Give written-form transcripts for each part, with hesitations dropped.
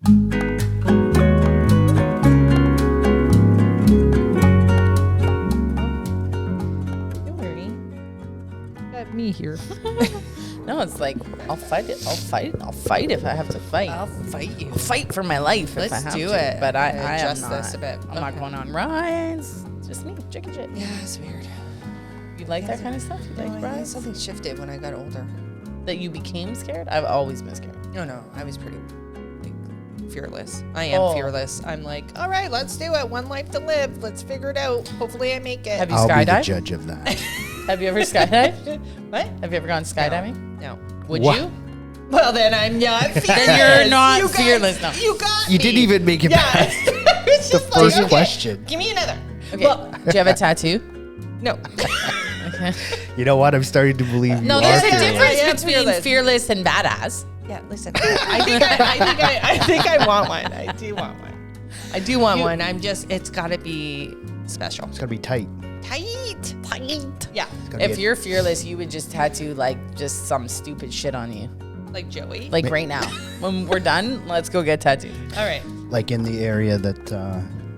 Don't worry. Got me here. No, it's like, I'll fight it. I'll fight if I have to fight. I'll fight you. I'll fight for my life if I have do to. it. But I adjust am not. this a bit. I'm not going on rides. It's just me, chicken shit. Yeah, it's weird. You like that kind of stuff? You like rides? Something shifted when I got older. That you became scared? I've always been scared. No, I was pretty fearless. I am fearless. I'm like, all right, let's do it. One life to live. Let's figure it out. Hopefully I make it. Have you I'll skydived? be the judge of that. Have you ever skydived? What? Have you ever gone skydiving? No. Would What? you? Well, then I'm not fearless. Then you're not You guys- fearless. No. You got You me. didn't even make it Yeah. back. It's The just first okay, question. Give me another. Okay. Well, Do you have a tattoo? no. Okay. You know what? I'm starting to believe you No, are there's a fearless. I difference am between fearless. fearless and badass. Yeah, listen. I think I want one. I do want one. I do want one. I'm just, it's got to be special. It's gotta be tight. Tight. Yeah. Gotta If be you're fearless, you would just tattoo like just some stupid shit on you. Like Joey. Like right now. When we're done, let's go get tattooed. All right. like in the area that.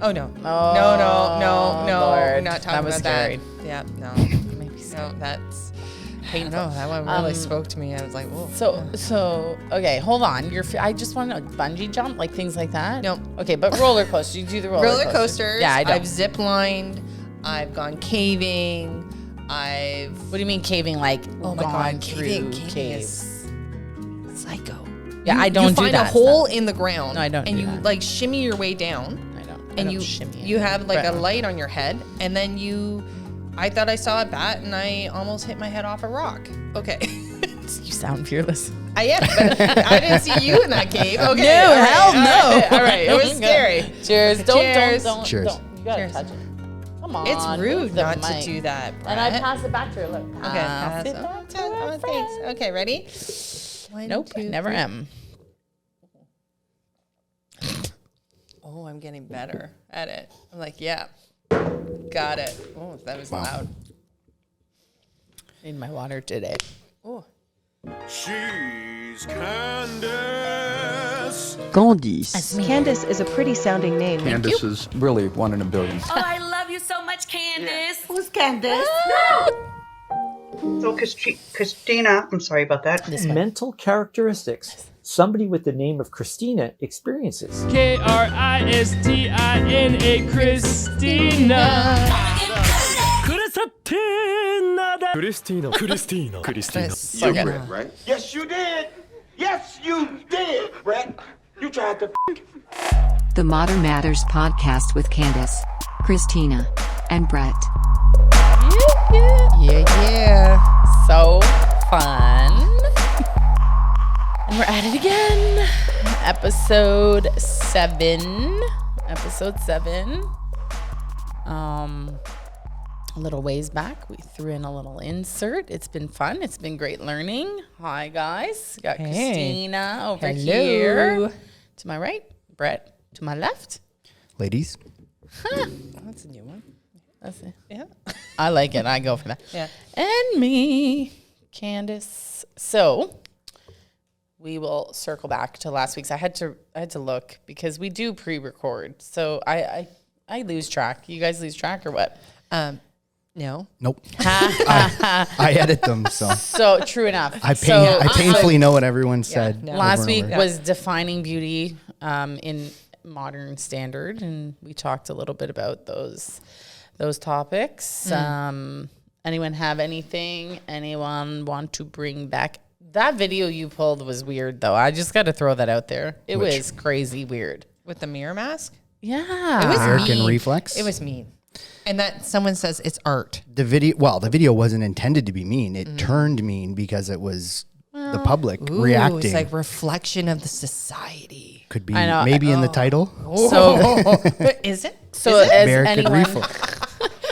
Oh, no. Oh, No. Lord. We're not talking That was about scary. that. Yeah, no. Maybe No, that's painful. No, that one really spoke to me. I was like, whoa. So okay, hold on. I just want to know, bungee jump, like things like that. No. Okay, but roller coaster. You do the roller coasters. Yeah, I don't. I've zip lined. I've gone caving. What do you mean caving? Like Oh my gone God, through caving caves? is psycho. Yeah, I don't you do find that a hole stuff. in the ground. No, I don't And do you that. like shimmy your way down. I don't. I And don't you shimmy you have like But- a light on your head, and then I thought I saw a bat, and I almost hit my head off a rock. Okay. You sound fearless. I am, but I didn't see you in that cave. Okay. No, all right, hell all no. right, all right. It was scary. Cheers. Cheers. Don't. Cheers. Don't. You gotta Cheers. touch it. Come on. It's move rude the not to mic. do that, And I Bret. pass it back to her. Look. Okay. Pass it pass back it. to her Oh, friend. thanks. Okay, ready? One, Nope. two, Never three. am. Oh, I'm getting better at it. I'm like, yeah, got it. Oh, that was loud. Need my water today. Oh, She's Candice. Candice. Candice is a pretty sounding name. Candice is really one in a billion. Oh, I love you so much, Candice. Who's Candice? So, Kristina, I'm sorry about that. Mental characteristics somebody with the name of Kristina experiences. Kristina, Kristina. so good. Bret, right? Yes, you did. Yes, you did, Bret. You tried to The Modern Matters podcast with Candice, Kristina, and Bret. Yeah. So fun. And we're at it again. Episode 7. A little ways back, we threw in a little insert. It's been fun. It's been great learning. Hi, guys. Got Kristina over here. To my right, Bret to my left. Ladies. That's a new one. That's it. Yeah. I like it. I go for that. Yeah. And me, Candice. So we will circle back to last week's. I had to look because we do pre-record. So I lose track. You guys lose track or what? No. Nope. I edit them, so So true enough. I painfully know what everyone said. no. Last over and week over. was defining beauty in modern standard, and we talked a little bit about those topics. Anyone have anything? Anyone want to bring back? That video you pulled was weird, though. I just got to throw that out there. It was crazy weird. With the mirror mask? Yeah. It was American mean. Reflex. It was mean. And that someone says it's art. The video wasn't intended to be mean. It turned mean because it was the public reacting. It's like reflection of the society. Could be I know. maybe in the title. So, Is it? so Is it? as American anyone, Reflex.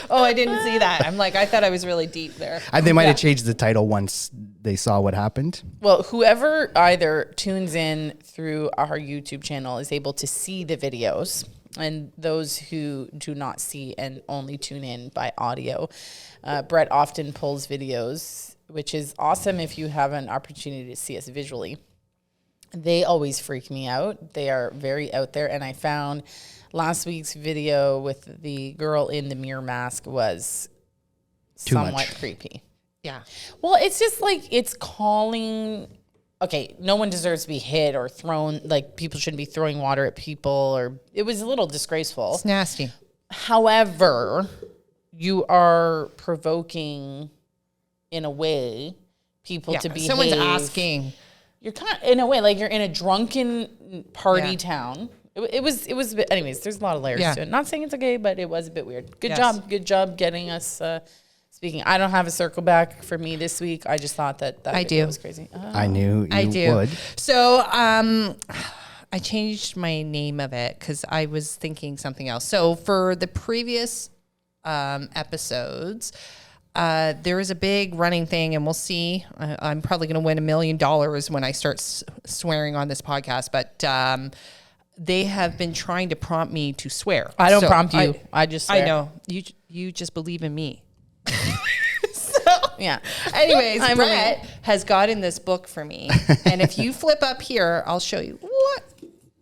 Oh, I didn't see that. I'm like, I thought I was really deep there. They might have changed the title once they saw what happened. well, whoever either tunes in through our YouTube channel is able to see the videos, and those who do not see and only tune in by audio, Bret often pulls videos, which is awesome if you have an opportunity to see us visually. They always freak me out. They are very out there. And I found last week's video with the girl in the mirror mask was somewhat creepy. Yeah. Well, it's just like it's calling. Okay, no one deserves to be hit or thrown. Like, people shouldn't be throwing water at people, or it was a little disgraceful. It's nasty. However, you are provoking, in a way, people to behave. Someone's asking. You're kind of, in a way, like you're in a drunken party town. It was a bit. Anyways, there's a lot of layers to it. Not saying it's okay, but it was a bit weird. Good job getting us. Speaking, I don't have a circle back for me this week. I just thought that was crazy. I knew you would. So I changed my name of it because I was thinking something else. So for the previous episodes, there is a big running thing, and we'll see. I'm probably going to win $1 million when I start swearing on this podcast, but they have been trying to prompt me to swear. I don't prompt you. I just swear. I know. You just believe in me. Yeah. Anyways, Bret has gotten this book for me. And if you flip up here, I'll show you. What?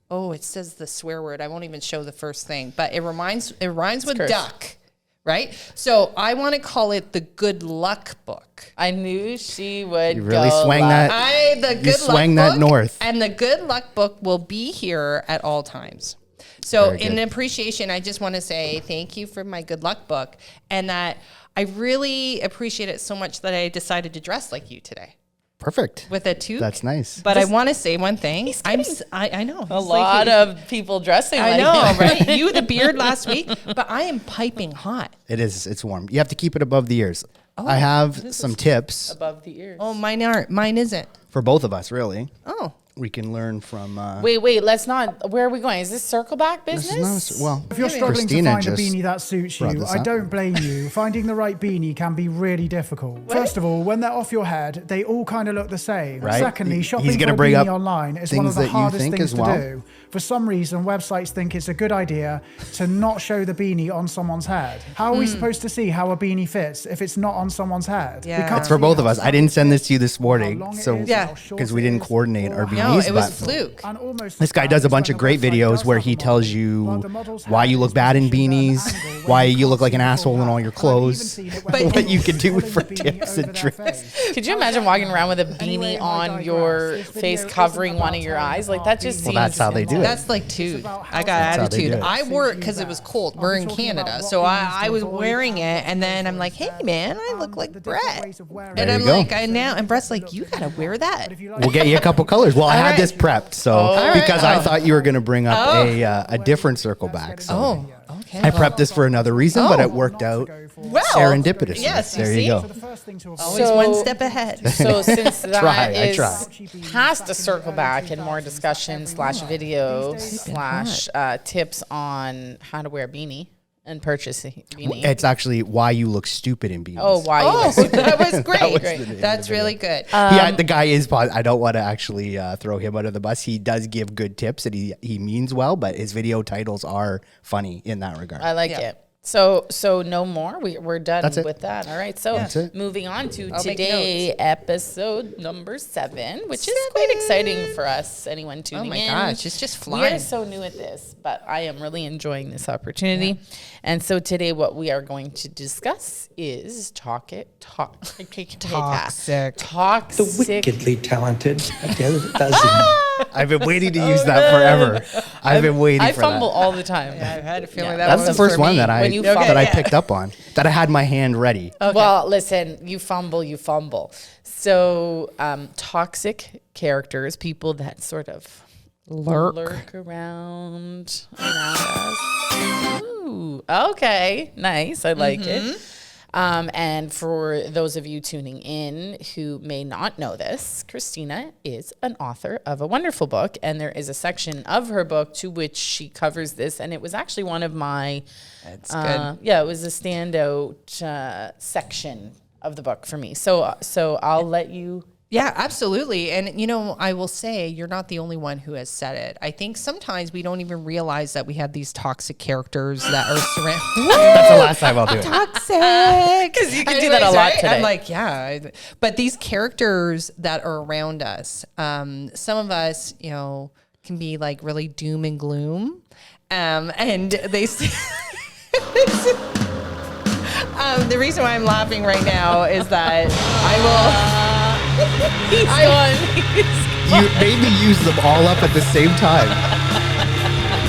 Oh, it says the swear word. I won't even show the first thing. But it rhymes with curse. Duck. Right? So I want to call it the good luck book. I knew she would. You really swang that. The good swang luck that book, north. And the good luck book will be here at all times. So in appreciation, I just want to say thank you for my good luck book, and that I really appreciate it so much that I decided to dress like you today. Perfect. With a toque. That's nice. But I want to say one thing. I know. A lot of people dressing like I know, him. right? You, the beard last week, but I am piping hot. It is. It's warm. You have to keep it above the ears. I have some tips. Above the ears. Oh, mine aren't. Mine isn't. For both of us, really. Oh. We can learn from... Wait, let's not... Where are we going? Is this circle back business? If you're struggling to find a beanie that suits you, I don't blame you. Finding the right beanie can be really difficult. First of all, when they're off your head, they all kind of look the same. Right. Secondly, shopping He's for a bring beanie up online is one of the things that you hardest think things as well. to do. For some reason, websites think it's a good idea to not show the beanie on someone's head. How are we supposed to see how a beanie fits if it's not on someone's head? Yeah. It's for both of us. I didn't send this to you this morning, so Yeah. because we didn't coordinate our beanies. No, it was but fluke. This guy does a bunch of great videos where he tells you why you look bad in beanies, why you look like an asshole in all your clothes, what you can do for tips and tricks. Could you imagine walking around with a beanie on your face covering one of your eyes? Like, that just seems... Well, that's how they do it. That's like tude. I got attitude. I wore it because it was cold. We're in Canada. So I was wearing it, and then I'm like, hey, man, I look like Bret. And I'm like, and Bret's like, you got to wear that. We'll get you a couple colors. Well, I had this prepped, so because I thought you were going to bring up a different circle back. So okay. I prepped this for another reason, but it worked out serendipitously. Yes, there you go. Always one step ahead. So since that I is try. past a circle back and more discussion / video / tips on how to wear a beanie and purchase a beanie. It's actually why you look stupid in beanies. Oh, why you look stupid. That was great. That was the name That's of the really video. good. Yeah, the guy is. I don't want to actually throw him under the bus. He does give good tips, and he means well. But his video titles are funny in that regard. I like it. So no more. We're done with that. All right. So moving on to today, episode number 7, which is quite exciting for us. Anyone tuning in? Oh my gosh, it's just flying. We are so new at this, but I am really enjoying this opportunity. Yeah. And so today, what we are going to discuss is toxic. The wickedly talented. I've been waiting to use that forever. I've been waiting for that. I fumble all the time. Yeah, I've had a feeling That's the first one that I picked up on, that I had my hand ready. Okay. Well, listen, you fumble. So toxic characters, people that sort of lurk around us. Ooh, okay, nice. I like it. And for those of you tuning in who may not know this, Kristina is an author of a wonderful book, and there is a section of her book to which she covers this, and it was actually one of my... That's good. Yeah, it was a standout section of the book for me. So I'll let you... Yeah, absolutely. And, you know, I will say you're not the only one who has said it. I think sometimes we don't even realize that we have these toxic characters that are surrounded. That's the last time I'll do it. Toxic. Because you can do that a lot today. I'm like, yeah. But these characters that are around us, some of us, you know, can be like really doom and gloom. And they the reason why I'm laughing right now is that I will... You made me use them all up at the same time.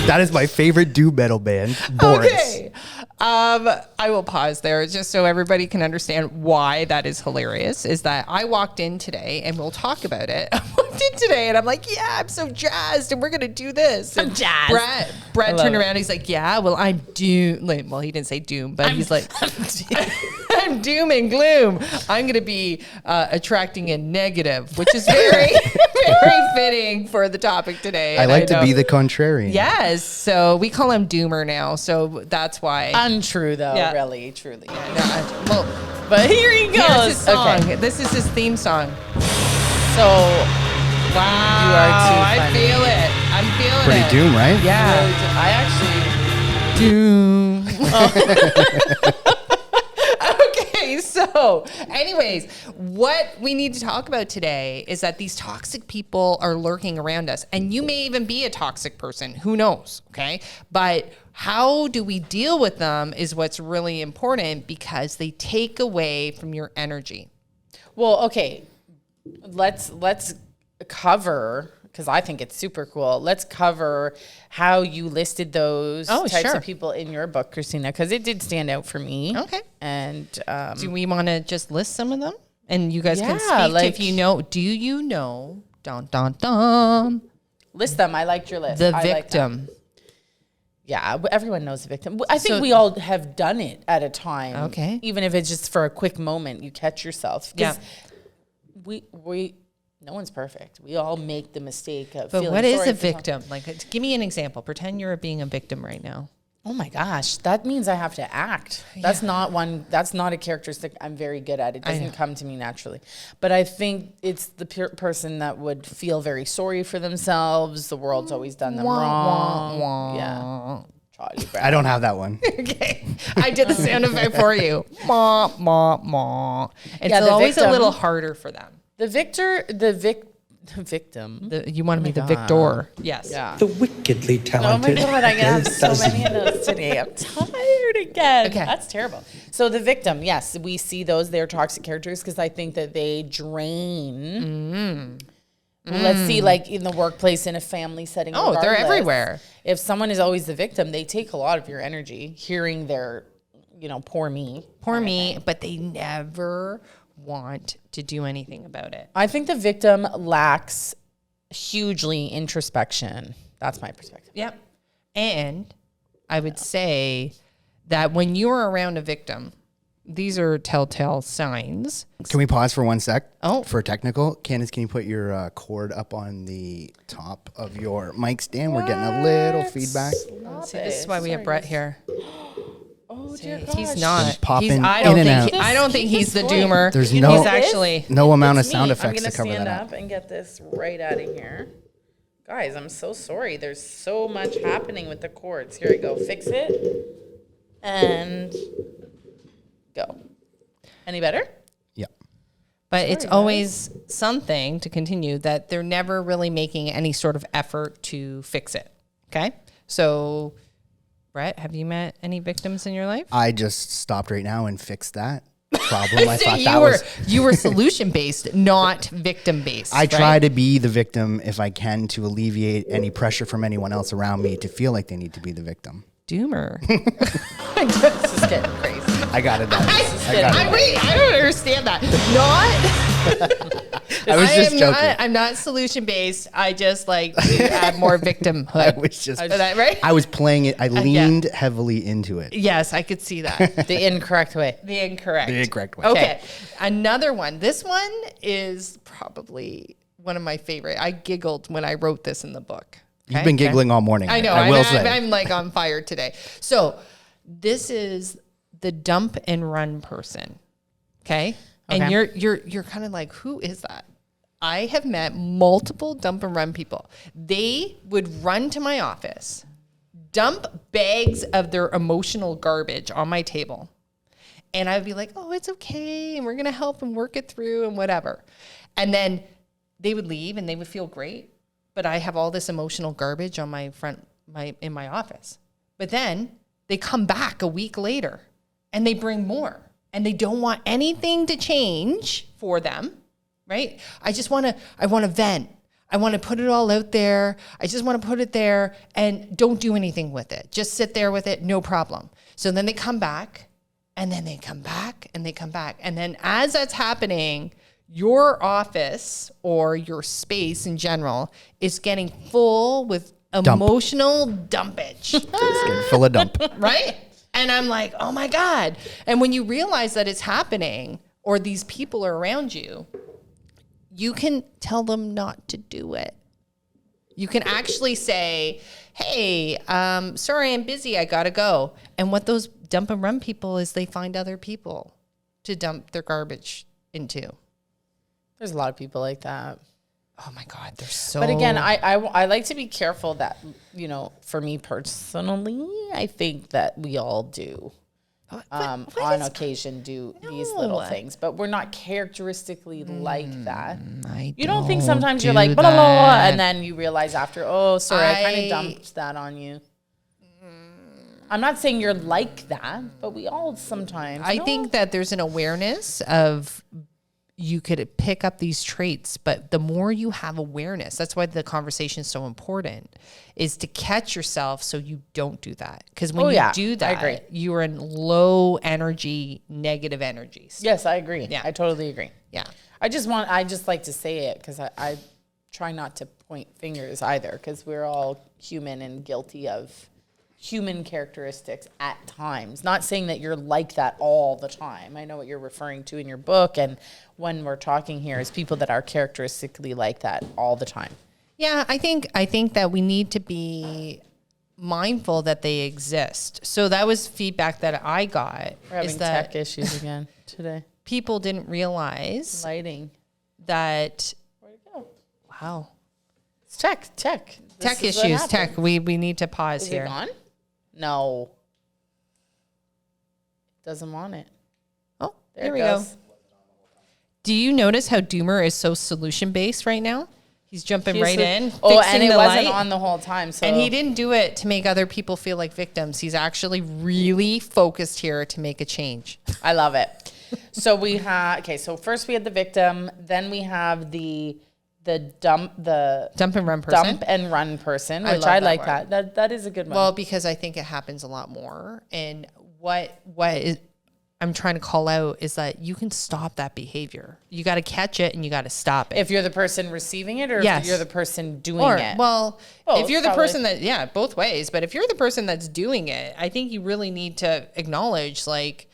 That is my favorite doom metal band, Boris. Okay. I will pause there just so everybody can understand why that is hilarious. Is that I walked in today, and we'll talk about it. I walked in today, and I'm like, yeah, I'm so jazzed, and we're going to do this. I'm jazzed. Brett turned around, he's like, yeah, well, I'm doom. Well, he didn't say doom, but he's like, I'm doom and gloom. I'm going to be attracting a negative, which is very, very fitting for the topic today. I like to be the contrarian. Yes. So we call him Doomer now. So that's why. Untrue, though, really, truly. Yeah, well, but here he goes. Here's his song. Okay. This is his theme song. So, wow. You are too I funny. feel it. I'm feeling Pretty it. doom, right? Yeah. I actually... Doom. Okay, so anyways, what we need to talk about today is that these toxic people are lurking around us, and you may even be a toxic person. Who knows? Okay. But how do we deal with them is what's really important, because they take away from your energy. Well, okay. Let's cover, because I think it's super cool. Let's cover how you listed those types of people in your book, Kristina, because it did stand out for me. Okay. And do we want to just list some of them? And you guys can speak to if you know. Do you know? Dun, dun, dun. List them. I liked your list. The victim. Yeah, everyone knows the victim. I think we all have done it at a time. Okay. Even if it's just for a quick moment, you catch yourself. Yeah. We no one's perfect. We all make the mistake of But feeling what is sorry a for victim? Like, give me an example. Pretend you're being a victim right now. Oh my gosh, that means I have to act. That's not a characteristic I'm very good at. It doesn't come to me naturally. But I think it's the person that would feel very sorry for themselves. The world's always done them wrong. Yeah. I don't have that one. Okay. I did the sound effect for you. Ma, ma, ma. It's Yeah, always a little harder for them. The victim. You want to be the victor. Yes. Yeah. The wickedly Oh my talented. God, I'm going to have so many of those today. I'm tired again. Okay. That's terrible. So the victim, yes, we see those. They're toxic characters because I think that they drain. Let's see, like in the workplace, in a family setting. Oh, they're regardless, everywhere. If someone is always the victim, they take a lot of your energy hearing their, poor me. Poor me, but they never want to do anything about it. I think the victim lacks hugely introspection. That's my perspective. Yep. And I would say that when you are around a victim, these are telltale signs. Can we pause for 1 sec? Oh. For technical. Candice, can you put your cord up on the top of your mic stand? We're getting a little feedback. See, this is why we have Bret here. Oh, dear He's not. Popping I in and out. don't think he's the doomer. There's he's no- actually. No amount of It's sound me. effects to cover I'm that gonna up. stand up and get this right out of here. Guys, I'm so sorry. There's so much happening with the cords. Here I go. Fix it. And go. Any better? Yeah. But it's always something to continue that they're never really making any sort of effort to fix it. Okay? So, Bret, have you met any victims in your life? I just stopped right now and fixed that problem. I So thought you were solution based, not victim based. I try to be the victim if I can to alleviate any pressure from anyone else around me to feel like they need to be the victim. Doomer. This is getting crazy. I got it. I don't understand that. I was just joking. I'm not solution based. I just like to add more victimhood. I was just. Is that right? I was playing it. I leaned heavily into it. Yes, I could see that. The incorrect way. The incorrect way. Okay. Another one. This one is probably one of my favorite. I giggled when I wrote this in the book. You've been giggling all morning. I know. I will say. I'm like on fire today. So this is the dump and run person. Okay. And you're kind of like, who is that? I have met multiple dump and run people. They would run to my office, dump bags of their emotional garbage on my table. And I'd be like, oh, it's okay. And we're going to help and work it through and whatever. And then they would leave and they would feel great. But I have all this emotional garbage on in my office. But then they come back a week later and they bring more. And they don't want anything to change for them, right? I want to vent. I want to put it all out there. I just want to put it there and don't do anything with it. Just sit there with it, no problem. So then they come back and then they come back and they come back. And then as that's happening, your office or your space in general is getting full with emotional dumpage. It's getting full of dump. Right? And I'm like, oh my God. And when you realize that it's happening or these people are around you, you can tell them not to do it. You can actually say, hey, sorry, I'm busy. I got to go. And what those dump and run people is they find other people to dump their garbage into. There's a lot of people like that. Oh my God, they're so... But again, I like to be careful that, you know, for me personally, I think that we all do on occasion do these little things, but we're not characteristically like that. You don't think sometimes you're like, blah, blah, blah, and then you realize after, oh, sorry, I kind of dumped that on you. I'm not saying you're like that, but we all sometimes. I think that there's an awareness of... You could pick up these traits, but the more you have awareness, that's why the conversation is so important, is to catch yourself so you don't do that. Because when you do that, you're in low energy, negative energies. Yes, I agree. Yeah. I totally agree. Yeah. I just like to say it because I try not to point fingers either, because we're all human and guilty of human characteristics at times. Not saying that you're like that all the time. I know what you're referring to in your book, and when we're talking here is people that are characteristically like that all the time. Yeah, I think that we need to be mindful that they exist. So that was feedback that I got. We're having tech issues again today. People didn't realize lighting that. Where'd it go? Wow. It's tech issues. Tech. We need to pause here. Is it gone? No. Doesn't want it. Oh, there we go. Do you notice how Doomer is so solution based right now? He's jumping right in. Oh, and it wasn't on the whole time. So. And he didn't do it to make other people feel like victims. He's actually really focused here to make a change. I love it. So we have, so first we had the victim, then we have the dump and run person, which I like that. That is a good one. Well, because I think it happens a lot more. And what is I'm trying to call out is that you can stop that behavior. You got to catch it and you got to stop it. If you're the person receiving it, or if you're the person doing it. Well, if you're the person that, both ways. But if you're the person that's doing it, I think you really need to acknowledge, like,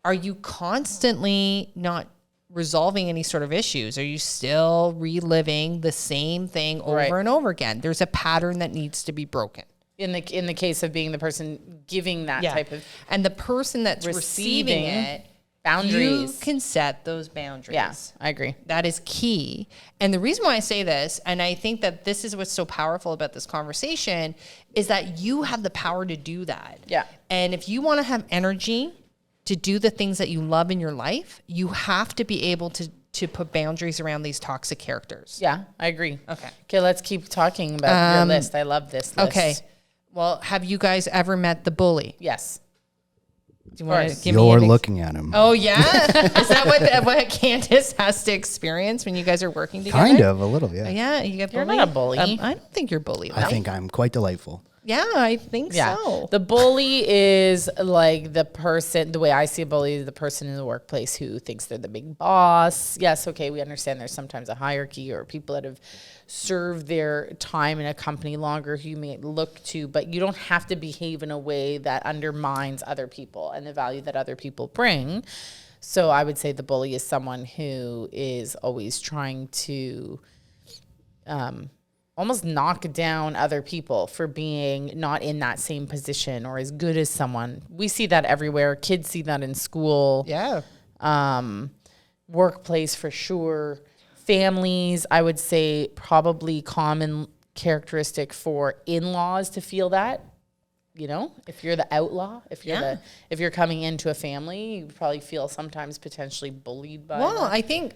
are you constantly not resolving any sort of issues? Are you still reliving the same thing over and over again? There's a pattern that needs to be broken. In the case of being the person giving that type of, and the person that's receiving it, boundaries. You can set those boundaries. Yeah, I agree. That is key. And the reason why I say this, and I think that this is what's so powerful about this conversation, is that you have the power to do that. Yeah. And if you want to have energy to do the things that you love in your life, you have to be able to put boundaries around these toxic characters. Yeah, I agree. Okay, let's keep talking about your list. I love this list. Okay. Well, have you guys ever met the bully? Yes. Do you want to give You're me looking at him. Oh, yeah? Is that what Candice has to experience when you guys are working together? Kind of, a little, yeah. Yeah, you get bullied? You're not a bully. I don't think you're bullied. I think I'm quite delightful. Yeah, I think so. The bully is like the person, the way I see a bully is the person in the workplace who thinks they're the big boss. Yes, okay, we understand there's sometimes a hierarchy or people that have served their time in a company longer who you may look to, but you don't have to behave in a way that undermines other people and the value that other people bring. So I would say the bully is someone who is always trying to almost knock down other people for being not in that same position or as good as someone. We see that everywhere. Kids see that in school. Yeah. Workplace for sure. families, I would say probably common characteristic for in-laws to feel that. You know, if you're the outlaw, if you're coming into a family, you probably feel sometimes potentially bullied by. Well, I think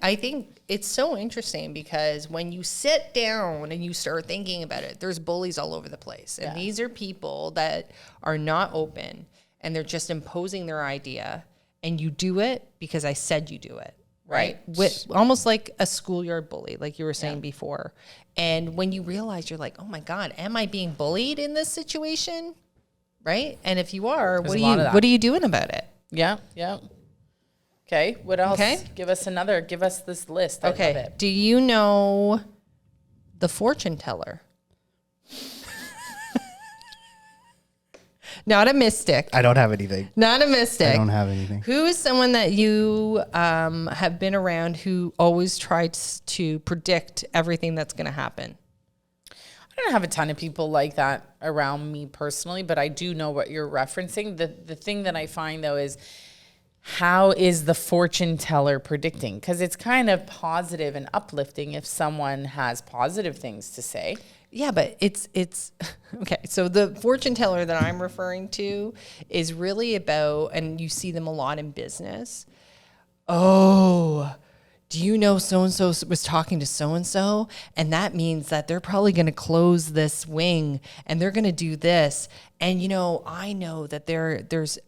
it's so interesting because when you sit down and you start thinking about it, there's bullies all over the place, and these are people that are not open and they're just imposing their idea, and you do it because I said you do it, right? Almost like a schoolyard bully, like you were saying before. And when you realize, you're like, oh my God, am I being bullied in this situation? Right? And if you are, what are you doing about it? Yeah. Okay. What else? Okay. Give us this list. I love it. Do you know the fortune teller? Not a mystic. I don't have anything. Not a mystic. I don't have anything. Who is someone that you have been around who always tries to predict everything that's going to happen? I don't have a ton of people like that around me personally, but I do know what you're referencing. The thing that I find, though, is how is the fortune teller predicting? Because it's kind of positive and uplifting if someone has positive things to say. Yeah, but it's okay. So the fortune teller that I'm referring to is really about, and you see them a lot in business. Oh, do you know so-and-so was talking to so-and-so? And that means that they're probably going to close this wing and they're going to do this. And, you know, I know that there's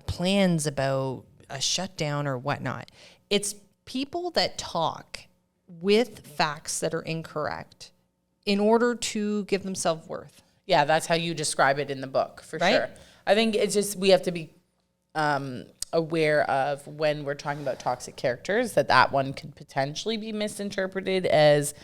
plans about a shutdown or whatnot. It's people that talk with facts that are incorrect in order to give them self-worth. Yeah, that's how you describe it in the book, for sure. I think it's just we have to be aware of when we're talking about toxic characters that one could potentially be misinterpreted as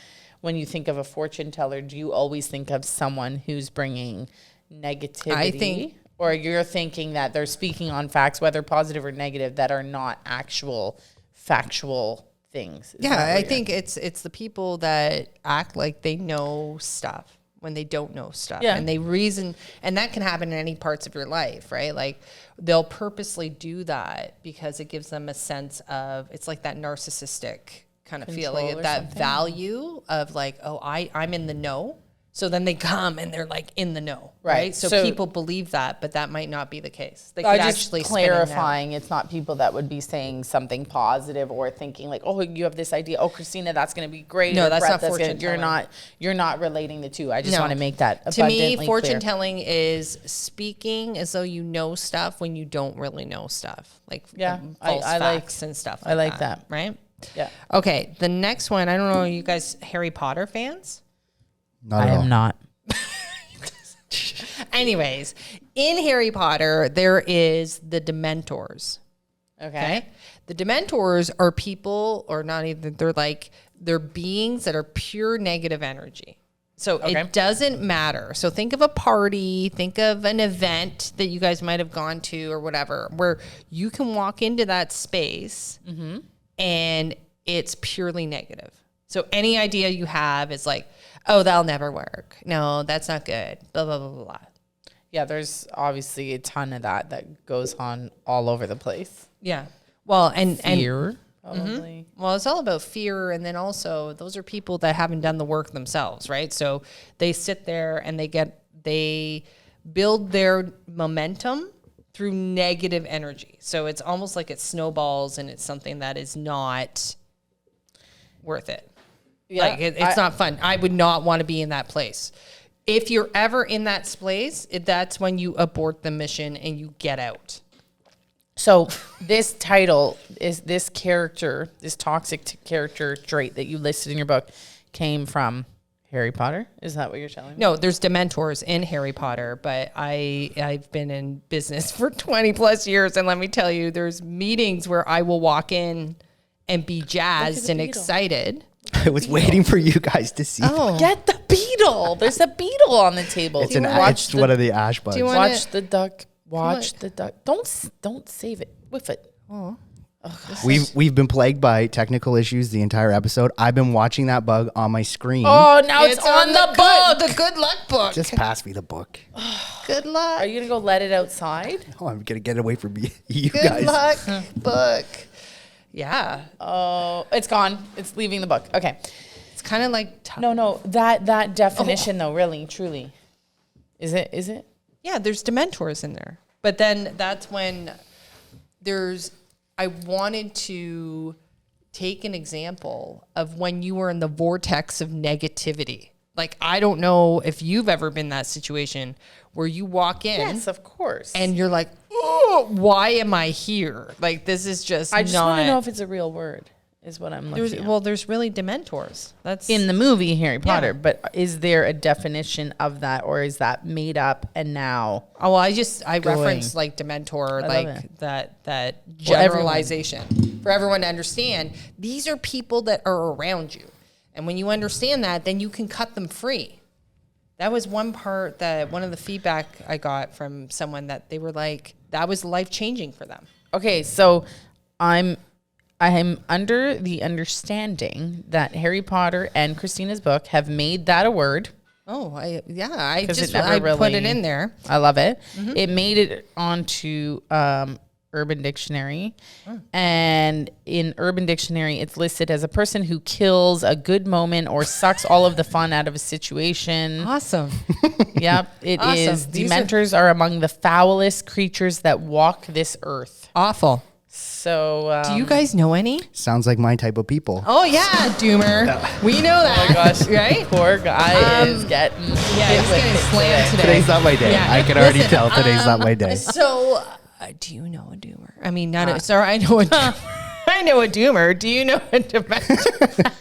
when you think of a fortune teller, do you always think of someone who's bringing negativity? I think, or you're thinking that they're speaking on facts, whether positive or negative, that are not actual factual things. I think it's the people that act like they know stuff when they don't know stuff. And they reason, and that can happen in any parts of your life, right? Like they'll purposely do that because it gives them a sense of, it's like that narcissistic kind of feeling, that value of like, oh, I'm in the know. So then they come and they're like in the know, right? So people believe that, but that might not be the case. They could actually clarifying, it's not people that would be saying something positive or thinking like, oh, you have this idea. Oh, Kristina, that's going to be great. No, that's Bret, not fortune telling. You're not relating the two. I just want to make that abundantly clear. To me, fortune clear. telling is speaking as though you know stuff when you don't really know stuff, like false facts and stuff. I like that. Right? Yeah. Okay. The next one. I don't know. Are you guys Harry Potter fans? Not at all. I am not. Anyways, in Harry Potter, there is the Dementors. Okay. The Dementors are people, or not even, they're beings that are pure negative energy. So it doesn't matter. So think of a party, think of an event that you guys might have gone to or whatever, where you can walk into that space and it's purely negative. So any idea you have is like, oh, that'll never work. No, that's not good. Blah, blah, blah, blah, blah. Yeah, there's obviously a ton of that goes on all over the place. Yeah. Well, and fear, probably. Well, it's all about fear. And then also those are people that haven't done the work themselves, right? So they sit there and they build their momentum through negative energy. So it's almost like it snowballs and it's something that is not worth it. Yeah, like it's not fun. I would not want to be in that place. If you're ever in that place, that's when you abort the mission and you get out. So this title is this character, this toxic character trait that you listed in your book came from Harry Potter? Is that what you're telling me? No, there's Dementors in Harry Potter, but I've been in business for 20 plus years. And let me tell you, there's meetings where I will walk in and be jazzed and excited. I was waiting for you guys to see. Oh, get the beetle. There's a beetle on the table. It's one of the ash bugs. Watch the duck. Watch the duck. Don't save it. Whiff it. Oh. We've been plagued by technical issues the entire episode. I've been watching that bug on my screen. Oh, now it's on the book. The good luck book. Just pass me the book. Good luck. Are you gonna go let it outside? Oh, I'm gonna get it away from you good guys. Good luck book. Yeah. Oh, it's gone. It's leaving the book. Okay. It's kind of like... No. That definition, though, really, truly. Is it? Yeah, there's dementors in there. But then that's when I wanted to take an example of when you were in the vortex of negativity. Like, I don't know if you've ever been in that situation where you walk in. Yes, of course. And you're like, oh, why am I here? Like, this is just I just want to know if it's a real word, is what I'm looking at. Well, there's really dementors. That's in the movie Harry Potter, Yeah. but is there a definition of that, or is that made up and now? Oh, well, I going? referenced like dementor, I love like it. that generalization for everyone to understand. These are people that are around you. And when you understand that, then you can cut them free. That was one part that one of the feedback I got from someone that they were like, that was life-changing for them. Okay, so I'm under the understanding that Harry Potter and Kristina's book have made that a word. Oh, I put it in there. I love it. Mm-hmm. It made it onto Urban Dictionary. And in Urban Dictionary, it's listed as a person who kills a good moment or sucks all of the fun out of a situation. Awesome. Yep, it Awesome. is. Dementors are among the foulest creatures that walk this earth. Awful. So, do you guys know any? Sounds like my type of people. Oh, yeah, Doomer. We know that. Oh my gosh, right? Poor guy is getting he's getting slammed today. Today's not my day. Yeah. I can already tell today's not my day. So, do you know a doomer? I mean, I know a doomer. I know a doomer. Do you know a dementor?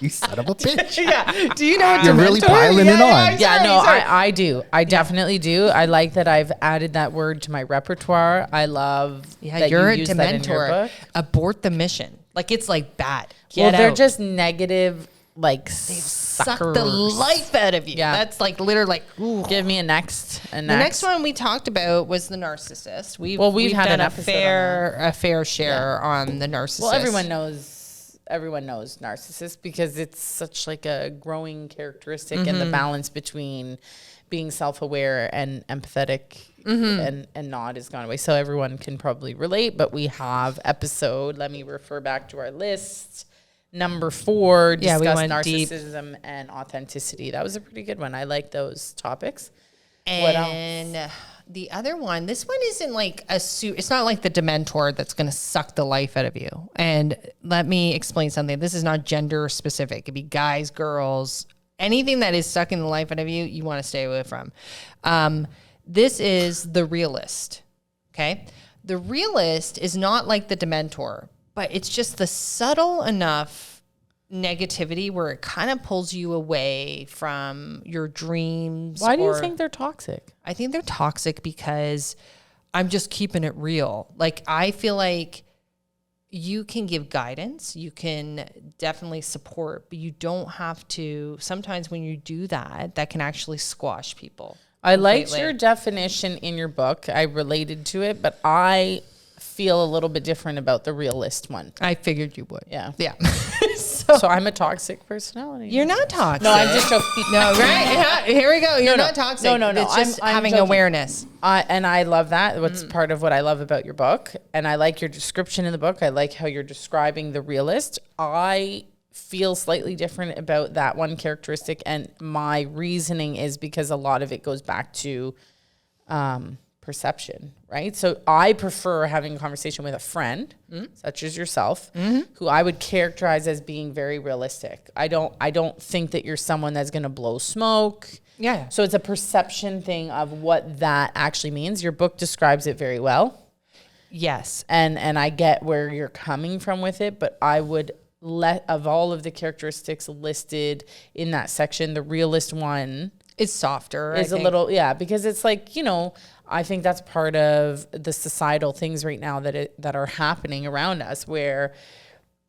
You son of a bitch. Yeah. Do you know a dementor? You're really piling it on. Sorry. I do. I definitely do. I like that I've added that word to my repertoire. I love that you're you a use that in your dementor. book. Abort the mission. Like, it's like bad. They're out. just negative, like Suck the life out of you. Yeah. That's like literally like, ooh. Give me a next. The next one we talked about was the narcissist. We've had done an a episode on fair share on the narcissist. Well, everyone knows narcissist because it's such like a growing characteristic, and the balance between being self-aware and empathetic and not has gone away. So everyone can probably relate, but we have episode, let me refer back to our list, number 4, discuss narcissism and authenticity. That was a pretty good one. I like those topics. And what else? The other one, this one isn't like it's not like the dementor that's going to suck the life out of you. And let me explain something. This is not gender specific. It could be guys, girls, anything that is sucking the life out of you, you want to stay away from. This is the realist. Okay. The realist is not like the dementor, but it's just the subtle enough negativity where it kind of pulls you away from your dreams. Why do you think they're toxic? I think they're toxic because I'm just keeping it real. Like, I feel like you can give guidance, you can definitely support, but you don't have to. Sometimes when you do that, that can actually squash people. I liked your definition in your book. I related to it, but I feel a little bit different about the realist one. I figured you would. Yeah. Yeah. So I'm a toxic personality. You're not toxic. No, I'm just joking. No, right? Yeah, here we go. You're not toxic. No. It's just I'm having joking. awareness. And I love that. What's part of what I love about your book. And I like your description in the book. I like how you're describing the realist. I feel slightly different about that one characteristic. And my reasoning is because a lot of it goes back to perception, right? So I prefer having a conversation with a friend, such as yourself, who I would characterize as being very realistic. I don't think that you're someone that's going to blow smoke. Yeah. So it's a perception thing of what that actually means. Your book describes it very well. Yes. And I get where you're coming from with it, but I would of all of the characteristics listed in that section, the realist one is softer. Is a little, because it's like, I think that's part of the societal things right now that are happening around us where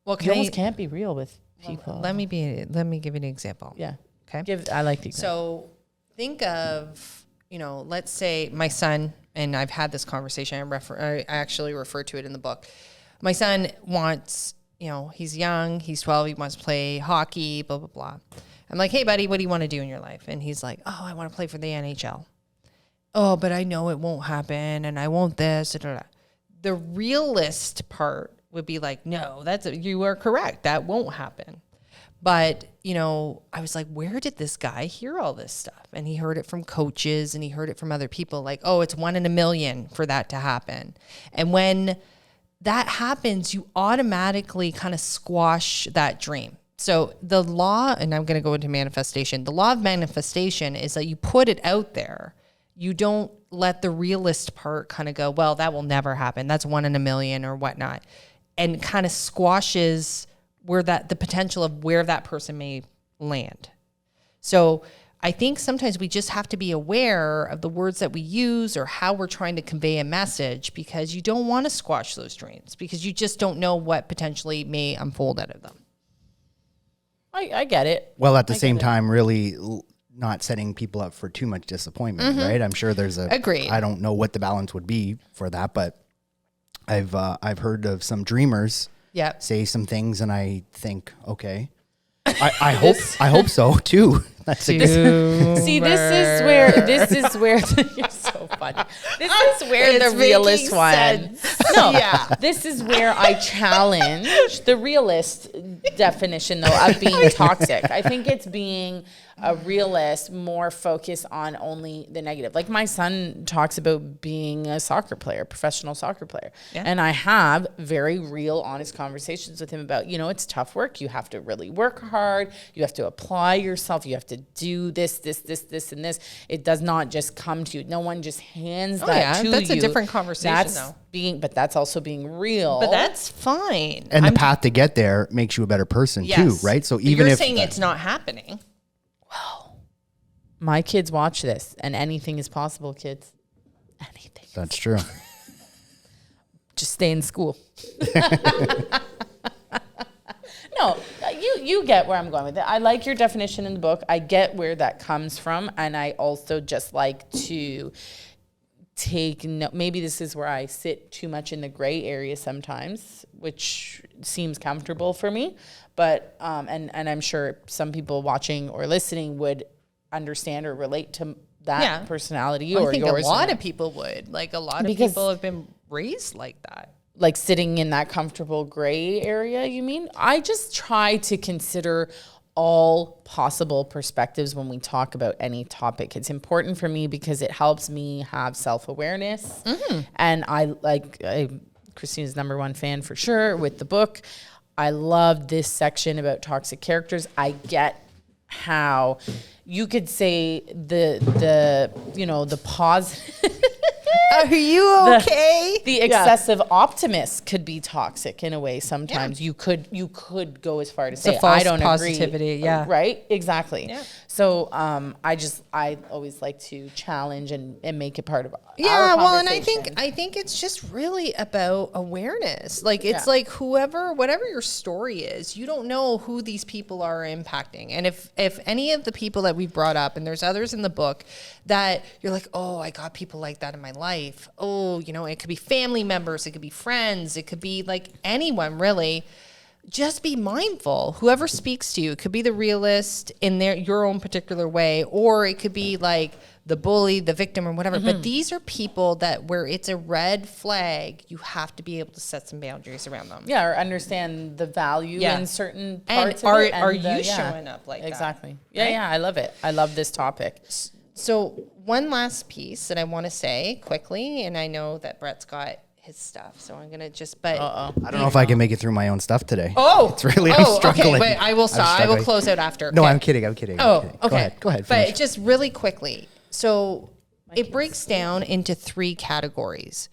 you almost can't be real with people. Let me give you an example. Yeah. Okay. I like the example. So think of, let's say my son, and I've had this conversation. I actually refer to it in the book. My son wants, he's young, he's 12, he wants to play hockey, blah, blah, blah. I'm like, hey, buddy, what do you want to do in your life? And he's like, oh, I want to play for the NHL. Oh, but I know it won't happen, and I won't this. The realist part would be like, no, you are correct. That won't happen. But, you know, I was like, where did this guy hear all this stuff? And he heard it from coaches and he heard it from other people like, oh, it's 1 in a million for that to happen. And when that happens, you automatically kind of squash that dream. So the law, and I'm going to go into manifestation, the law of manifestation is that you put it out there. You don't let the realist part kind of go, well, that will never happen. That's 1 in a million or whatnot. And kind of squashes where the potential of where that person may land. So I think sometimes we just have to be aware of the words that we use or how we're trying to convey a message, because you don't want to squash those dreams because you just don't know what potentially may unfold out of them. I get it. Well, at the same time, really not setting people up for too much disappointment, right? I'm sure there's Agreed. I don't know what the balance would be for that, but I've heard of some dreamers say some things, and I think, okay, I hope so too. That's See, this is where you're so funny. This is where the realist one. No, this is where I challenge the realist definition though of being toxic. I think it's being a realist, more focused on only the negative. Like my son talks about being a soccer player, professional soccer player. Yeah. And I have very real, honest conversations with him about, you know, it's tough work. You have to really work hard. You have to apply yourself. You have to do this, and this. It does not just come to you. No one just hands that to you. That's a different conversation though. But that's also being real. But that's fine. And the path to get there makes you a better person too, right? So even you're if saying it's not happening. Well, my kids watch this, and anything is possible, kids. Anything. That's true. Just stay in school. No, you get where I'm going with it. I like your definition in the book. I get where that comes from, and I also just like to take note. Maybe this is where I sit too much in the gray area sometimes, which seems comfortable for me. But and I'm sure some people watching or listening would understand or relate to that personality or yours. I think a lot of people would. Like a lot of people have been raised like that. Like sitting in that comfortable gray area, you mean? I just try to consider all possible perspectives when we talk about any topic. It's important for me because it helps me have self-awareness. Mm-hmm. And I'm Kristina's #1 fan for sure with the book. I love this section about toxic characters. I get how you could say the positive. Are you okay? The excessive optimist could be toxic in a way. Sometimes you could go as far to say I don't positivity, agree. Yeah. Right? Exactly. Yeah. So I always like to challenge and make it part of our and conversation. I think it's just really about awareness. Like it's like whatever your story is, you don't know who these people are impacting. And if any of the people that we've brought up, and there's others in the book that you're like, oh, I got people like that in my life. Oh, you know, it could be family members, it could be friends, it could be like anyone really. Just be mindful. Whoever speaks to you, it could be the realist in your own particular way, or it could be like the bully, the victim, or whatever. Mm-hmm. But these are people that where it's a red flag, you have to be able to set some boundaries around them. Yeah, or understand the value in certain parts of it. Are you showing up like that? Exactly. Yeah, I love it. I love this topic. So one last piece that I want to say quickly, and I know that Bret's got his stuff, so I'm gonna I don't know if I can make it through my own stuff today. It's really I'm struggling. Okay, but I will stop. I will close out after. No, I'm kidding. Okay. Go ahead. But just really quickly, so it breaks down into 3 categories: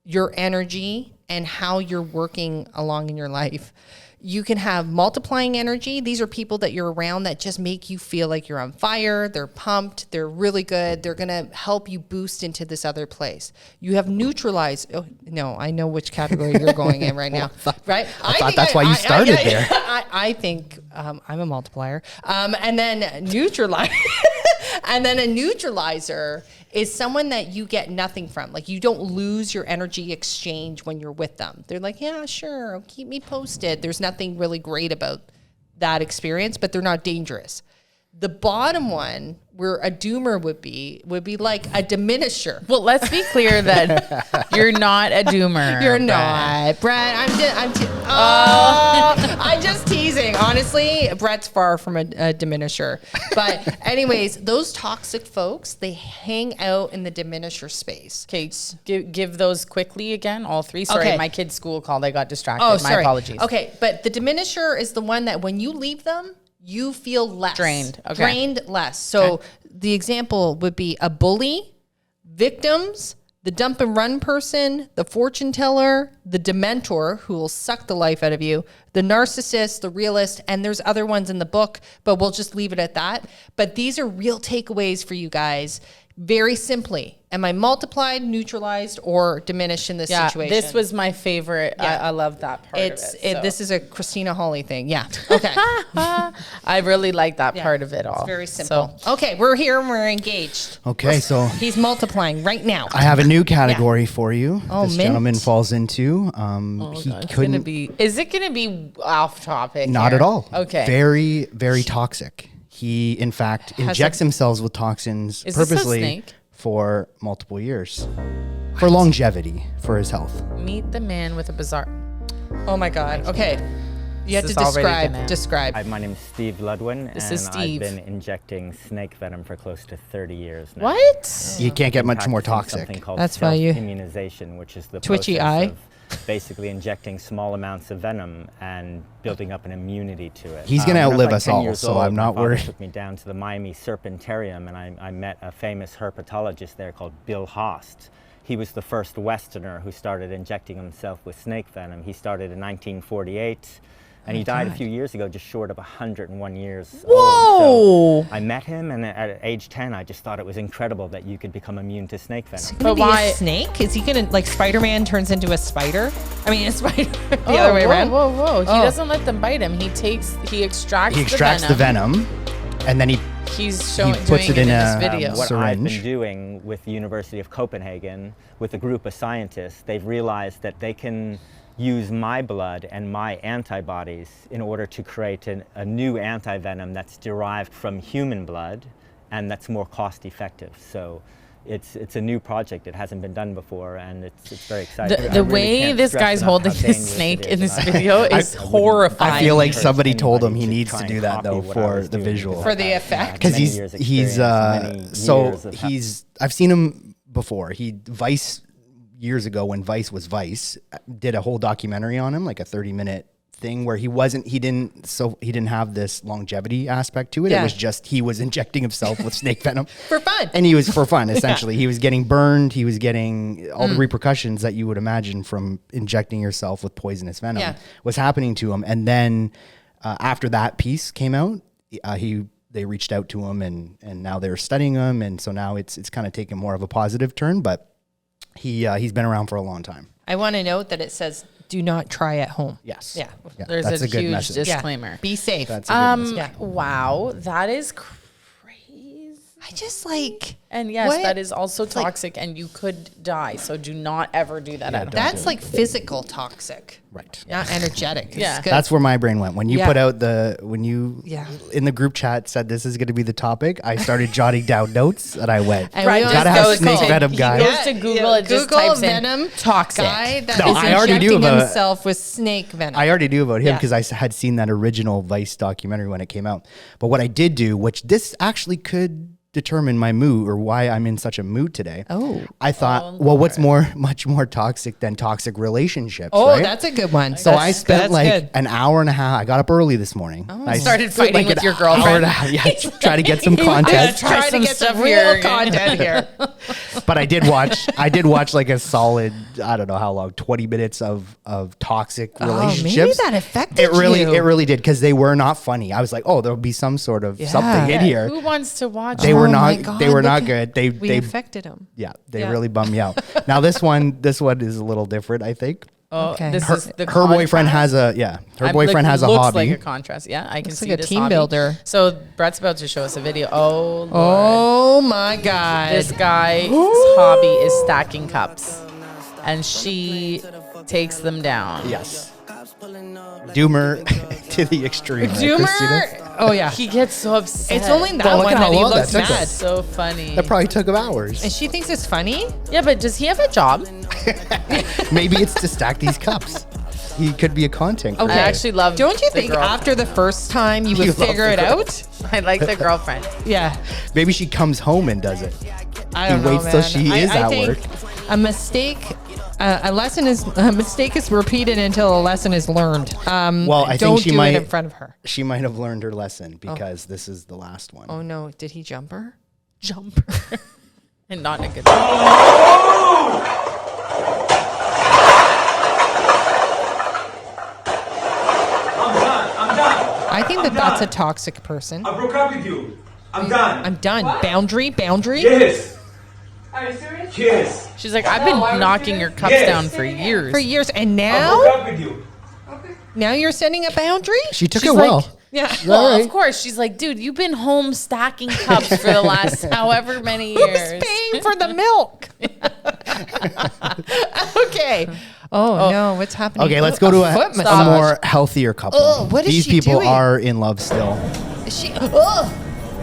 your energy and how you're working along in your life. You can have multiplying energy. These are people that you're around that just make you feel like you're on fire. They're pumped. They're really good. They're going to help you boost into this other place. You have neutralized. Oh, no, I know which category you're going in right now. Right? I thought that's why you started there. I think I'm a multiplier. And then neutralize. And then a neutralizer is someone that you get nothing from. Like you don't lose your energy exchange when you're with them. They're like, yeah, sure, keep me posted. There's nothing really great about that experience, but they're not dangerous. The bottom one, where a doomer would be like a diminisher. Well, let's be clear that you're not a doomer. You're not, Bret. I'm just teasing. Honestly, Bret's far from a diminisher. But anyways, those toxic folks, they hang out in the diminisher space. Okay, give those quickly again, all three. Sorry, Okay. my kid's school called. I got distracted. Oh, My sorry. apologies. Okay, but the diminisher is the one that when you leave them, you feel less. Drained. Okay. Drained less. So the example would be a bully, victims, the dump and run person, the fortune teller, the dementor who will suck the life out of you, the narcissist, the realist, and there's other ones in the book, but we'll just leave it at that. But these are real takeaways for you guys. Very simply, am I multiplied, neutralized, or diminished in this situation? This was my favorite. Yeah. I love that part of it. So. This is a Kristineholle thing. Yeah. Okay. I really like that part of it all. It's very simple. So, okay, we're here and we're engaged. Okay, so He's multiplying right now. I have a new category for you. Oh, this mint. gentleman falls into. He couldn't. Is it gonna be off topic? Not here? at all. Okay. Very, very toxic. He, in fact, injects himself with toxins Is this a purposely snake? for multiple years. For longevity, for his health. Meet the man with a bizarre. Oh my God. Okay. You have This to is already gonna- describe. Hi, my name is Steve Ludwin, This and is Steve. I've been injecting snake venom for close to 30 years now. What? You can't get I'm much more practicing toxic. Something called That's why you- self-immunization, which is the Twitchy process eye. of basically injecting small amounts of venom and building up an immunity to it. He's gonna When I was outlive like us 10 all, years so old, I'm my not father worried. took me down to the Miami Serpentarium, and I met a famous herpetologist there called Bill Haast. He was the first Westerner who started injecting himself with snake venom. He started in 1948. And he died a few years ago, just short of 101 years old. So I met him, and at age 10, I just thought it was incredible that you could become immune to snake venom. But why a snake? Is he gonna, like, Spider-Man turns into a spider? I mean, a spider the other way around. Whoa! He doesn't let them bite him. He extracts the venom, and then he's doing it in a this video. What I've syringe. been doing with the University of Copenhagen, with a group of scientists, they've realized that they can use my blood and my antibodies in order to create a new antivenom that's derived from human blood and that's more cost effective. So it's a new project. It hasn't been done before, and it's very exciting. The way this guy's holding his snake in this video is horrifying. I feel like somebody told him he needs to do that though for the visual, for the effect. Because I've seen him before. Vice years ago when Vice was Vice did a whole documentary on him, like a 30-minute thing where he didn't have this longevity aspect to it. Yeah. It was just he was injecting himself with snake venom For fun. and he was for fun essentially. He was getting burned, he was getting all the repercussions that you would imagine from injecting yourself with poisonous venom was happening to him. And then after that piece came out, they reached out to him and now they're studying him, and so now it's kind of taken more of a positive turn, but he's been around for a long time. I want to note that it says, do not try at home. Yes. Yeah. There's that's a good huge message. disclaimer. Be safe. That's a good message. Yeah. Wow, that is crazy. I just like... And yes, what? that is also It's like- toxic, and you could die. So do not ever do that at home. That's like physical toxic. Right. Not energetic. It's Yeah. good. That's where my brain went. When you Yeah. put out in the group chat said this is going to be the topic, I started jotting down notes and I went, And we gotta always have go snake to- venom He guy. goes to Google and just Google types venom in toxic. guy that No, is I already knew injecting about- himself with snake venom. I already knew about him Yeah. because I had seen that original Vice documentary when it came out. But what I did do, which this actually could determine my mood or why I'm in such a mood today. Oh. I thought, well, what's much more toxic than toxic relationships? Oh, right? that's a good one. So I spent like good. an hour and a half. I got up early this morning. I Started spent fighting with an your hour girlfriend. and a half, yeah, try to get some content. Try to get some real content here. But I did watch like a solid, I don't know how long, 20 minutes of toxic relationships. Maybe that affected It really you. did, because they were not funny. I was like, oh, there'll be some sort of something in here. Who wants to watch? They were Oh my not. God, They were not look good. They affected him. yeah. They really bummed me out. Now this one is a little different. I think Oh, Okay. this is the her boyfriend has a Her boyfriend has a looks hobby. like a contrast. Yeah, I can Looks see like a this team hobby. builder. So Bret's about to show us a video. Oh, Lord. Oh my God. This guy's hobby is stacking cups, and she takes them down. Yes. Doomer to the extreme. right, Doomer. Kristina? Oh yeah. He gets so upset. It's only that Well, look one at how that he long looks that took mad. us. so funny. That probably took him hours. And she thinks it's funny. Yeah, but does he have a job? Maybe it's to stack these cups. He could be a content Okay. creator. I actually love. Don't you the think girl. after the first time you would You love figure the it girl. out? I like the girlfriend. Yeah. Maybe she comes home and does it. I don't He know, waits till man. she is I at think work. A mistake. A mistake is repeated until a lesson is learned. Well, I don't think she do might it in front of her. She might have learned her lesson because this is the last one. Oh no! Did he jump her? Jump her. And not in a good way. I'm done. I think that's a toxic person. I broke up with you. I'm done. I'm done. Boundary. Yes. Are you serious? Yes. She's like, I've been knocking your cups Yes. down for years. For years, and I now broke up with you. now you're setting a boundary. She took She's it like- well. Yeah. Well, All right. of course. She's like, dude, you've been home stacking cups for the last however many years. Who's paying for the milk? Okay. Oh, no, what's happening? Okay, let's go to foot a massage. more healthier couple. Oh, what is These she people doing? are in love still. Is she? Oh,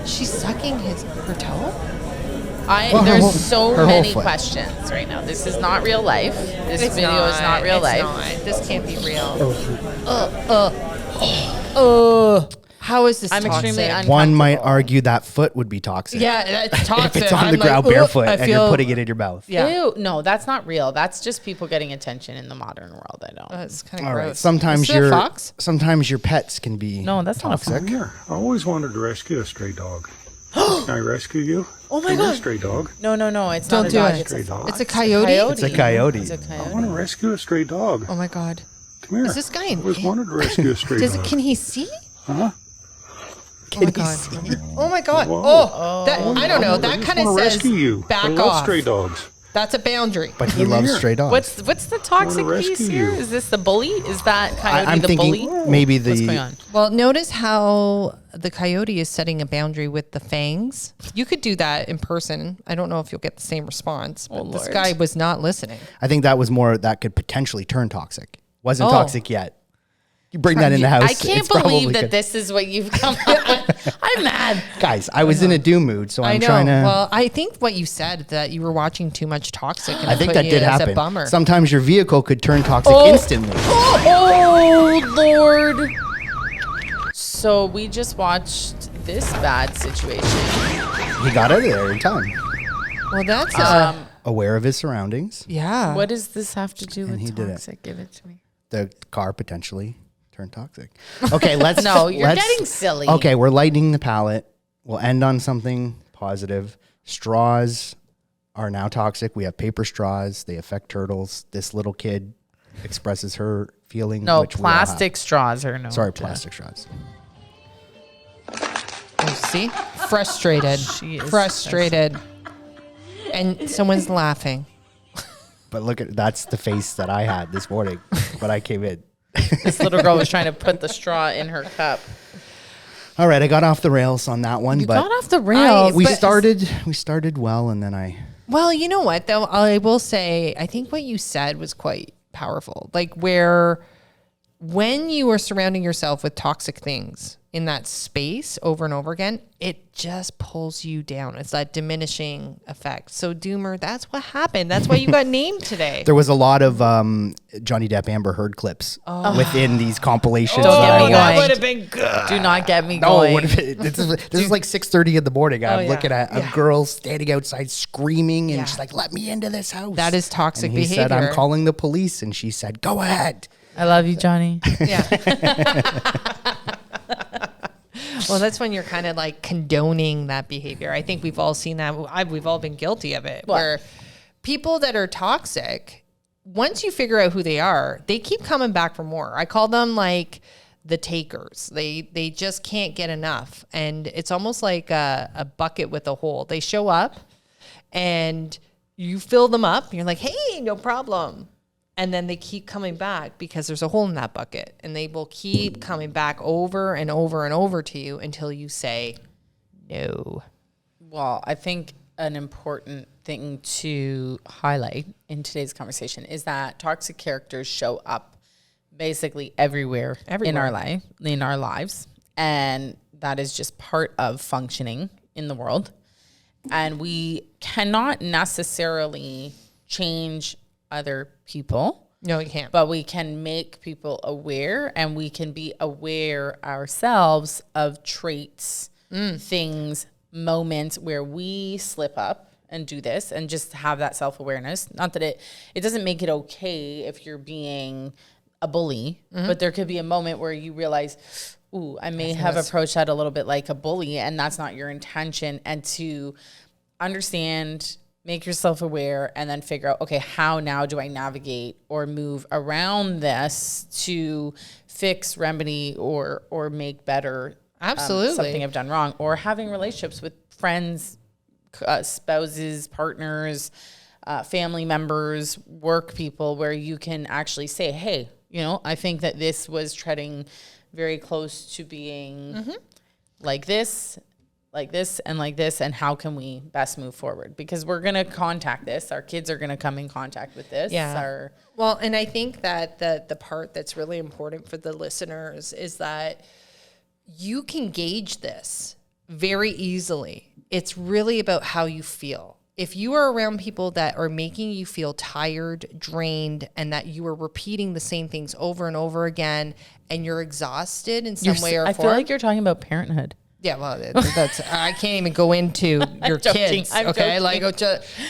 she's sucking her toe. Well, There's her so whole many foot. questions right now. This is not real life. This It's video is not real life. Not. This can't be real. How is this? I'm toxic? extremely One might uncomfortable. argue that foot would be toxic. Yeah, it's toxic. If it's on I'm the like, ground "Ugh," barefoot I and you're feel- putting it in your mouth. Yeah, Ew, no, that's not real. That's just people getting attention in the modern world. I don't. that's kind of All gross. right. Sometimes Is it a fox. sometimes your pets can be No, that's not a toxic. fox. Here, I always wanted to rescue a stray dog. Can I rescue you? Oh my Come here, God. stray dog. No, it's Don't not a do dog. it. It's a Stray dog. fox. It's a coyote? It's a coyote. It's a I coyote. want to rescue a stray dog. Oh my god. Come here. Is this guy I always wanted to rescue a stray dog. Can he see? Huh? Oh my god. Oh my god. Whoa. Oh, that, I don't know. I That just kind of wanna says rescue you. back I love off. stray dogs. That's a boundary. But he Come loves here. stray dogs. What's the toxic rescue piece here? you. Is this the bully? Is that coyote I'm the thinking bully? maybe What's going the on? Well, notice how the coyote is setting a boundary with the fangs. You could do that in person. I don't know if you'll get the same response, but this Lord. guy was not listening. I think that was more that could potentially turn toxic. Wasn't Oh. toxic yet. You bring that in the house. I can't it's probably believe that good. this is what you've come up with. I'm mad. Guys, I was in a doom mood, so I I'm know. trying to. Well, I think what you said that you were watching too much Toxic. And I it think put that you did as happen. a bummer. Sometimes your vehicle could turn toxic Oh. instantly. Oh, Lord. So we just watched this bad situation. He got out of there in time. Well, that's Aware of his surroundings. yeah. What does this have to do with he did it. toxic? Give it to me. The car potentially turned toxic. Okay, let's. No, you're let's- getting silly. Okay, we're lightening the palate. We'll end on something positive. Straws are now toxic. We have paper straws. They affect turtles. This little kid expresses her feeling. No, which we all have. plastic straws are no. Sorry, plastic straws. Oh, see? Frustrated. She is Frustrated. And someone's laughing. But look at that's the face that I had this morning when I came in. This little girl was trying to put the straw in her cup. All right, I got off the rails on that one, You but got off the rails. we but- started well, and then I. Well, you know what, though? I will say, I think what you said was quite powerful. Like, when you are surrounding yourself with toxic things in that space over and over again, it just pulls you down. It's that diminishing effect. So, Doomer, that's what happened. That's why you got named today. There was a lot of Johnny Depp Amber Heard clips within these compilations. Don't that get I me watched. going. would have been good. Do not get me No, going. what if this is like 6:30 in the morning. I'm yeah. looking at a girl standing outside screaming, and she's like, "Let me into this house." That is toxic and he said, behavior. "I'm calling the police," and she said, "Go ahead." I love you, Johnny. Yeah. Well, that's when you're kind of like condoning that behavior. I think we've all seen that. We've all been guilty of it. What? Where people that are toxic, once you figure out who they are, they keep coming back for more. I call them like the takers. They just can't get enough. And it's almost like a bucket with a hole. They show up and you fill them up. And you're like, hey, no problem. And then they keep coming back because there's a hole in that bucket, and they will keep coming back over and over and over to you until you say no. Well, I think an important thing to highlight in today's conversation is that toxic characters show up basically everywhere. In our lives, and that is just part of functioning in the world. And we cannot necessarily change other people. No, we can't. But we can make people aware, and we can be aware ourselves of traits, things, moments where we slip up and do this, and just have that self-awareness. Not that it doesn't make it okay if you're being a bully, but there could be a moment where you realize, ooh, I may have approached that a little bit like a bully, and that's not your intention. And to understand, make yourself aware, and then figure out, okay, how now do I navigate or move around this to fix, remedy, or make better something I've done wrong, or having relationships with friends, spouses, partners, family members, work people, where you can actually say, hey, I think that this was treading very close to being like this, and like this, and how can we best move forward? Because we're going to contact this. Our kids are going to come in contact with this. Yeah. Well, and I think that the part that's really important for the listeners is that you can gauge this very easily. It's really about how you feel. If you are around people that are making you feel tired, drained, and that you are repeating the same things over and over again, and you're exhausted in some way or form. I feel like you're talking about parenthood. Yeah, well, that's I can't even go into your kids, okay?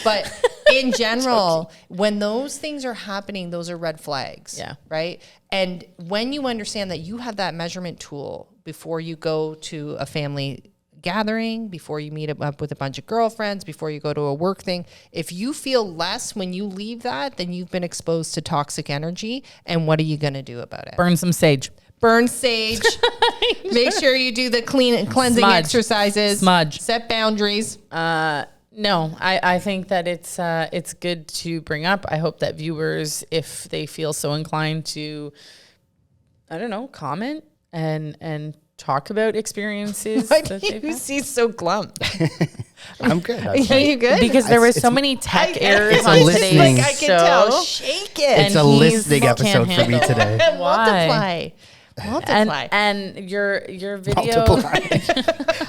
But in general, when those things are happening, those are red flags, right? And when you understand that you have that measurement tool before you go to a family gathering, before you meet up with a bunch of girlfriends, before you go to a work thing, if you feel less when you leave that, then you've been exposed to toxic energy. And what are you going to do about it? Burn some sage. Burn sage. Make sure you do the cleansing exercises. Smudge. Set boundaries. No, I think that it's good to bring up. I hope that viewers, if they feel so inclined to, I don't know, comment and talk about experiences. Why do you seem so glum? I'm good. Are you good? Because there were so many tech errors it's on a today's listening. I can tell. Shake it. It's a listening episode for me today. Multiply. And your video.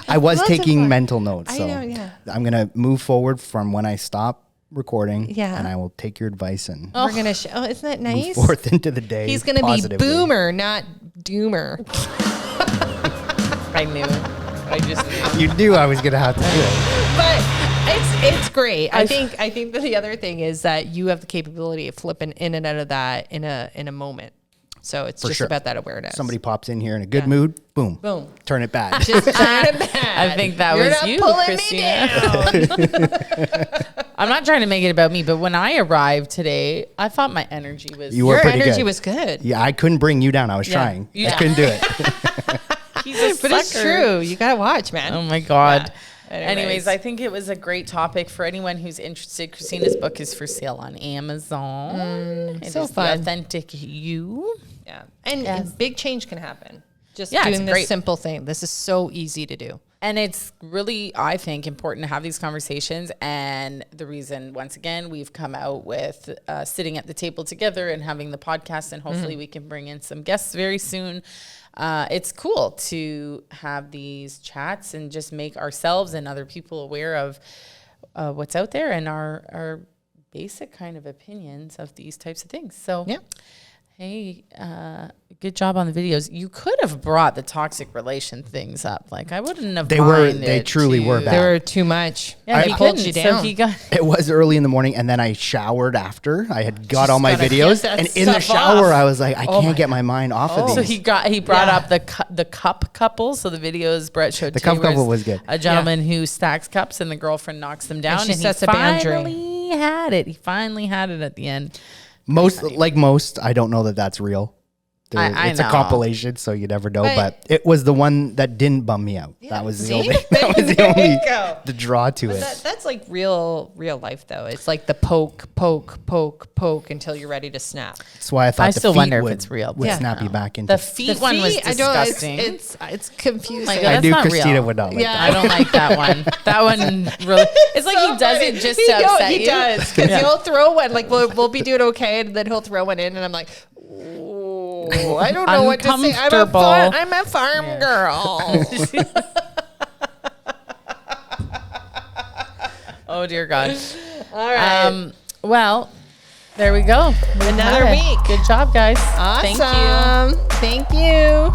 I was taking mental notes, so I know, yeah. I'm gonna move forward from when I stop recording, Yeah. and I will take your advice and We're gonna. Isn't that nice? move forth into the day. He's gonna positively. be boomer, not doomer. I knew. I just knew. You knew I was gonna have to do it. But it's great. I think that the other thing is that you have the capability of flipping in and out of that in a moment. So it's just about that awareness. Somebody pops in here in a good mood, boom, turn it bad. Just turn it bad. I think that You're was not you, pulling me Kristina. I'm not trying to make it about me, but when I arrived today, I thought my energy was. Your energy was good. Yeah, I couldn't bring you down. I was trying. I couldn't do it. But it's true. You gotta watch, man. Oh my God. Yeah. Anyways, I think it was a great topic for anyone who's interested. Kristina's book is for sale on Amazon. It so is fun. The AuthenticYou. Yeah. And big change can happen. Just doing this simple thing. This is so easy to do. And it's really, I think, important to have these conversations. And the reason, once again, we've come out with sitting at the table together and having the podcast, and hopefully we can bring in some guests very soon. It's cool to have these chats and just make ourselves and other people aware of what's out there and our basic kind of opinions of these types of things. So, hey, good job on the videos. You could have brought the toxic relation things up. Like, I wouldn't have. They truly were bad. They were too much. Yeah, he pulled you down. So it was early in the morning, and then I showered after. I had got all my videos, and in the stuff shower, off. I was like, I can't get my mind off of these. So he brought up the cup couple. So the videos Bret showed. The cup couple was good. A gentleman who stacks cups, and the girlfriend knocks them down, and she sets a boundary. He finally had it at the end. Most, I don't know that that's real. It's a compilation, so you never know. But it was the one that didn't bum me out. That was the only. The draw to it. That's like real life, though. It's like the poke until you're ready to snap. That's why I thought. I still wonder if it's real. Would snap you back into the feet one was disgusting. It's confusing. Oh my God, I knew Kristina real. Would not like that. I don't like that one. That one really. It's like he does it just to upset you. He does because he'll throw one. Like we'll be doing okay, and then he'll throw one in, and I'm like. I don't know what to say. I'm a farm girl. Oh dear God. All right. Well, there we go. Another week. Good job, guys. Awesome. Thank you.